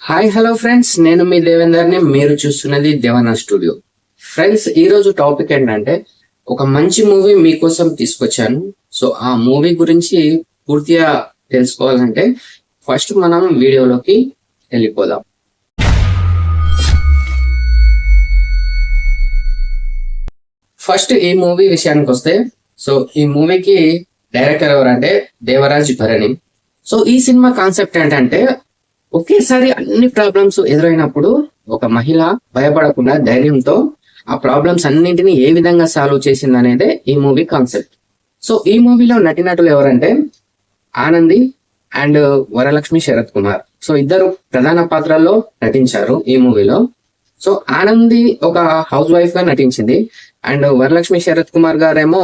Hi hello friends, నేను మీ దేవేందర్ని. మీరు చూస్తున్నది దేవనా స్టూడియో. ఫ్రెండ్స్, ఈరోజు టాపిక్ ఏంటంటే ఒక మంచి మూవీ మీకోసం తీసుకొచ్చాను. సో ఆ మూవీ గురించి పూర్తిగా తెలుసుకోవాలంటే ఫస్ట్ మనం వీడియోలోకి వెళ్ళిపోదాం. ఫస్ట్ ఈ మూవీ విషయానికి వస్తే, సో ఈ మూవీకి డైరెక్టర్ ఎవరంటే దేవరాజ్ భరణి. సో ఈ సినిమా కాన్సెప్ట్ ఏంటంటే, ఒకేసారి అన్ని ప్రాబ్లమ్స్ ఎదురైనప్పుడు ఒక మహిళ భయపడకుండా ధైర్యంతో ఆ ప్రాబ్లమ్స్ అన్నింటినీ ఏ విధంగా సాల్వ్ చేసింది అనేది ఈ మూవీ కాన్సెప్ట్. సో ఈ మూవీలో నటినటులు ఎవరంటే ఆనంది అండ్ వరలక్ష్మి శరత్ కుమార్. సో ఇద్దరు ప్రధాన పాత్రల్లో నటించారు ఈ మూవీలో. సో ఆనంది ఒక హౌస్ వైఫ్ గా నటించింది అండ్ వరలక్ష్మి శరత్ కుమార్ గారేమో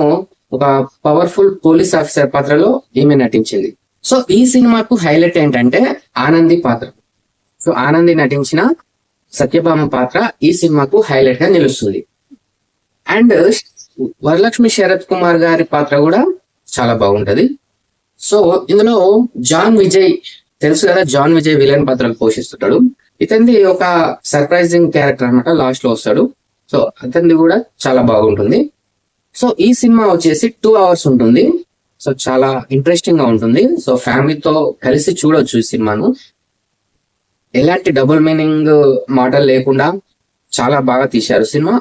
ఒక పవర్ఫుల్ పోలీస్ ఆఫీసర్ పాత్రలో ఈమె నటించింది. సో ఈ సినిమాకు హైలైట్ ఏంటంటే ఆనంది పాత్ర. సో ఆనంది నటించిన సత్యభామ పాత్ర ఈ సినిమాకు హైలైట్ గా నిలుస్తుంది. అండ్ వరలక్ష్మి శరత్ కుమార్ గారి పాత్ర కూడా చాలా బాగుంటది. సో ఇందులో జాన్ విజయ్ తెలుసు కదా, జాన్ విజయ్ విలన్ పాత్రలు పోషిస్తుంటాడు. ఇతనిది ఒక సర్ప్రైజింగ్ క్యారెక్టర్ అనమాట, లాస్ట్ లో వస్తాడు. సో అతనిది కూడా చాలా బాగుంటుంది. సో ఈ సినిమా వచ్చేసి 2 hours ఉంటుంది. సో చాలా ఇంట్రెస్టింగ్ గా ఉంటుంది. సో ఫ్యామిలీతో కలిసి చూడొచ్చు ఈ సినిమాను. ఎలాంటి డబుల్ మీనింగ్ మాటలు లేకుండా చాలా బాగా తీశారు సినిమా.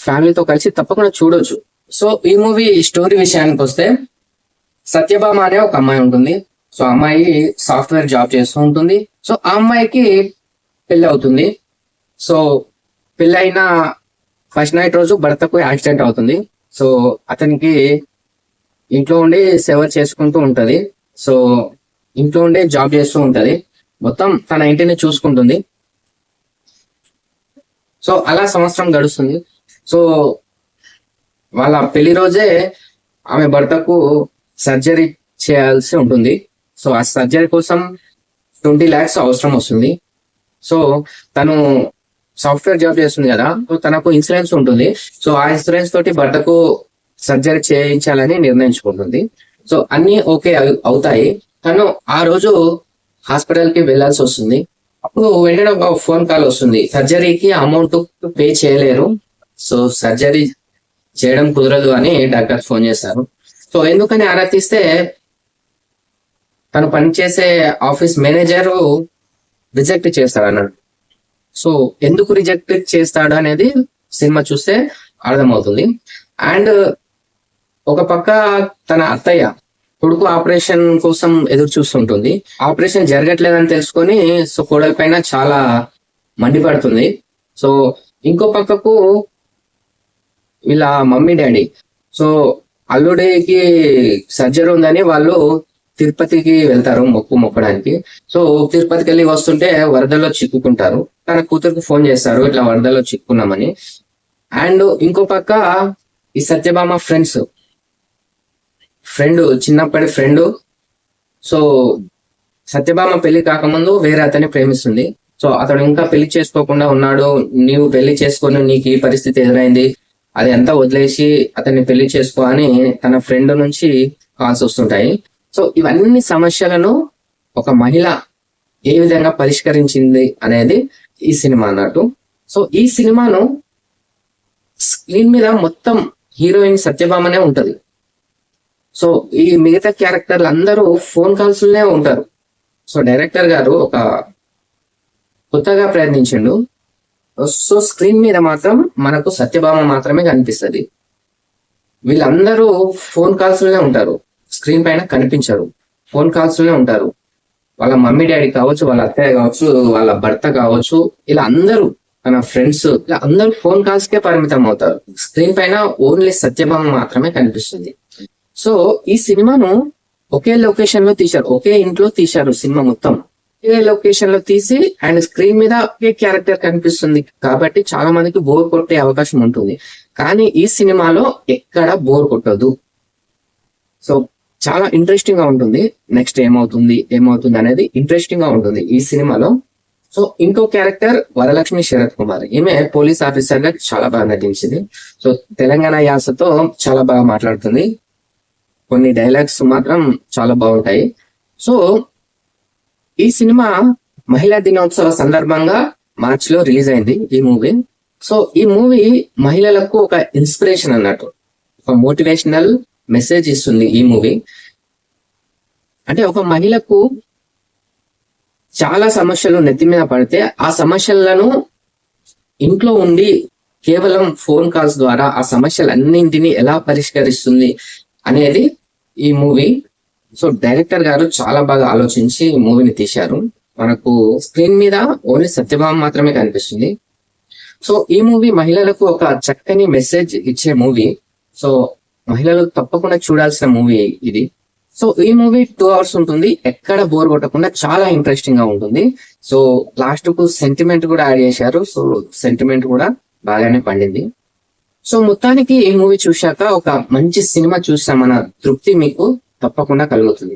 ఫ్యామిలీతో కలిసి తప్పకుండా చూడొచ్చు. సో ఈ మూవీ స్టోరీ విషయానికి వస్తే, సత్యభామ అనే ఒక అమ్మాయి ఉంటుంది. సో అమ్మాయి సాఫ్ట్వేర్ జాబ్ చేస్తూ ఉంటుంది. సో ఆ అమ్మాయికి పెళ్లి అవుతుంది. సో పెళ్ళైన ఫస్ట్ నైట్ రోజు భర్తకు యాక్సిడెంట్ అవుతుంది. సో అతనికి ఇంట్లో ఉండి సేవ చేసుకుంటూ ఉంటది. సో ఇంట్లో ఉండే జాబ్ చేస్తూ ఉంటది. మొత్తం తన ఇంటిని చూసుకుంటుంది. సో అలా సంవత్సరం గడుస్తుంది. సో వాళ్ళ పెళ్లి రోజే ఆమె భర్తకు సర్జరీ చేయాల్సి ఉంటుంది. సో ఆ సర్జరీ కోసం 20 lakhs అవసరం వస్తుంది. సో తను సాఫ్ట్వేర్ జాబ్ చేస్తుంది కదా, తనకు ఇన్సూరెన్స్ ఉంటుంది. సో ఆ ఇన్సూరెన్స్ తోటి భర్తకు సర్జరీ చేయించాలని నిర్ణయించుకుంటుంది. సో అన్ని ఓకే అవుతాయి. తను ఆ రోజు హాస్పిటల్ కి వెళ్లాల్సి వస్తుంది. అప్పుడు వెంటనే ఒక ఫోన్ కాల్ వస్తుంది, సర్జరీకి అమౌంట్ పే చేయలేరు, సో సర్జరీ చేయడం కుదరదు అని డాక్టర్ ఫోన్ చేశారు. సో ఎందుకని ఆరా తీస్తే, తను పనిచేసే ఆఫీస్ మేనేజర్ రిజెక్ట్ చేస్తాడు అన్నాడు. సో ఎందుకు రిజెక్ట్ చేస్తాడు అనేది సినిమా చూస్తే అర్థమవుతుంది. అండ్ ఒక పక్క తన అత్తయ్య కొడుకు ఆపరేషన్ కోసం ఎదురు చూస్తుంటుంది. ఆపరేషన్ జరగట్లేదని తెలుసుకొని సో కోడలి పైన చాలా మండిపడుతుంది. సో ఇంకో పక్కకు వీళ్ళ మమ్మీ డాడీ, సో అల్లుడికి సర్జరీ ఉందని వాళ్ళు తిరుపతికి వెళ్తారు మొక్కడానికి. సో తిరుపతికి వెళ్ళి వస్తుంటే వరదలో చిక్కుకుంటారు. తన కూతురికి ఫోన్ చేస్తారు, ఇట్లా వరదలో చిక్కుకున్నామని. అండ్ ఇంకో పక్క ఈ సత్యభామ ఫ్రెండ్ చిన్నప్పటి ఫ్రెండ్. సో సత్యభామ పెళ్లి కాకముందు వేరే అతన్ని ప్రేమిస్తుంది. సో అతడు ఇంకా పెళ్లి చేసుకోకుండా ఉన్నాడు. నీవు పెళ్లి చేసుకొని నీకు ఈ పరిస్థితి ఎదురైంది, అది అంతా వదిలేసి అతన్ని పెళ్లి చేసుకో అని తన ఫ్రెండ్ నుంచి కాల్స్ వస్తుంటాయి. సో ఇవన్నీ సమస్యలను ఒక మహిళ ఏ విధంగా పరిష్కరించింది అనేది ఈ సినిమా అన్నట్టు. సో ఈ సినిమాను స్క్రీన్ మీద మొత్తం హీరోయిన్ సత్యభామనే ఉంటది. సో ఈ మిగతా క్యారెక్టర్లు అందరూ ఫోన్ కాల్స్ లోనే ఉంటారు. సో డైరెక్టర్ గారు ఒక కొత్తగా ప్రయత్నించిండు. సో స్క్రీన్ మీద మాత్రం మనకు సత్యభామ మాత్రమే కనిపిస్తుంది. వీళ్ళందరూ ఫోన్ కాల్స్ లోనే ఉంటారు, స్క్రీన్ పైన కనిపించరు, ఫోన్ కాల్స్ లోనే ఉంటారు. వాళ్ళ మమ్మీ డాడీ కావచ్చు, వాళ్ళ అత్తయ్య కావచ్చు, వాళ్ళ భర్త కావచ్చు, ఇలా అందరూ తన ఫ్రెండ్స్ ఇలా అందరూ ఫోన్ కాల్స్ కే పరిమితం అవుతారు. స్క్రీన్ పైన ఓన్లీ సత్యభామ మాత్రమే కనిపిస్తుంది. సో ఈ సినిమాను ఒకే లొకేషన్ లో తీశారు, ఒకే ఇంట్లో తీశారు. సినిమా మొత్తం ఒకే లొకేషన్ లో తీసి అండ్ స్క్రీన్ మీద ఒకే క్యారెక్టర్ కనిపిస్తుంది కాబట్టి చాలా మందికి బోర్ కొట్టే అవకాశం ఉంటుంది. కానీ ఈ సినిమాలో ఎక్కడ బోర్ కొట్టదు. సో చాలా ఇంట్రెస్టింగ్ గా ఉంటుంది. నెక్స్ట్ ఏమవుతుంది అనేది ఇంట్రెస్టింగ్ గా ఉంటుంది ఈ సినిమాలో. సో ఇంకో క్యారెక్టర్ వరలక్ష్మి శరత్ కుమార్. ఈమె పోలీస్ ఆఫీసర్ గా చాలా బాగా నటించింది. సో తెలంగాణ యాసతో చాలా బాగా మాట్లాడుతుంది. కొన్ని డైలాగ్స్ మాత్రం చాలా బాగుంటాయి. సో ఈ సినిమా మహిళా దినోత్సవ సందర్భంగా మార్చ్ లో రిలీజ్ అయింది ఈ మూవీ. సో ఈ మూవీ మహిళలకు ఒక ఇన్స్పిరేషన్ అన్నట్టు, ఒక మోటివేషనల్ మెసేజ్ ఇస్తుంది ఈ మూవీ. అంటే ఒక మహిళకు చాలా సమస్యలు నెత్తి మీద పడితే ఆ సమస్యలను ఇంట్లో ఉండి కేవలం ఫోన్ కాల్స్ ద్వారా ఆ సమస్యలన్నింటినీ ఎలా పరిష్కరిస్తుంది అనేది ఈ మూవీ. సో డైరెక్టర్ గారు చాలా బాగా ఆలోచించి మూవీని తీశారు. మనకు స్క్రీన్ మీద ఓన్లీ సత్యభామ మాత్రమే కనిపిస్తుంది. సో ఈ మూవీ మహిళలకు ఒక చక్కని మెసేజ్ ఇచ్చే మూవీ. సో మహిళలు తప్పకుండా చూడాల్సిన మూవీ ఇది. సో ఈ మూవీ 2 hours ఉంటుంది, ఎక్కడ బోర్ కొట్టకుండా చాలా ఇంట్రెస్టింగ్ గా ఉంటుంది. సో లాస్ట్ కు సెంటిమెంట్ కూడా యాడ్ చేశారు. సో సెంటిమెంట్ కూడా బాగానే పండింది. సో మొత్తానికి ఈ మూవీ చూశాక ఒక మంచి సినిమా చూసామన్న తృప్తి మీకు తప్పకుండా కలుగుతుంది.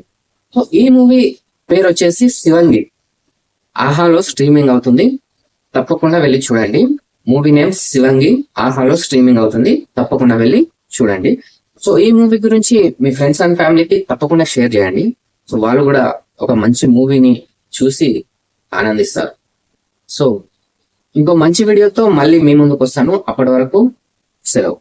సో ఈ మూవీ పేరు వచ్చేసి శివంగి. ఆహాలో స్ట్రీమింగ్ అవుతుంది, తప్పకుండా వెళ్ళి చూడండి. మూవీ నేమ్ శివంగి, ఆహాలో స్ట్రీమింగ్ అవుతుంది, తప్పకుండా వెళ్ళి చూడండి. సో ఈ మూవీ గురించి మీ ఫ్రెండ్స్ అండ్ ఫ్యామిలీకి తప్పకుండా షేర్ చేయండి. సో వాళ్ళు కూడా ఒక మంచి మూవీని చూసి ఆనందిస్తారు. సో ఇంకో మంచి వీడియోతో మళ్ళీ మీ ముందుకు వస్తాను. అప్పటి వరకు సెలవు.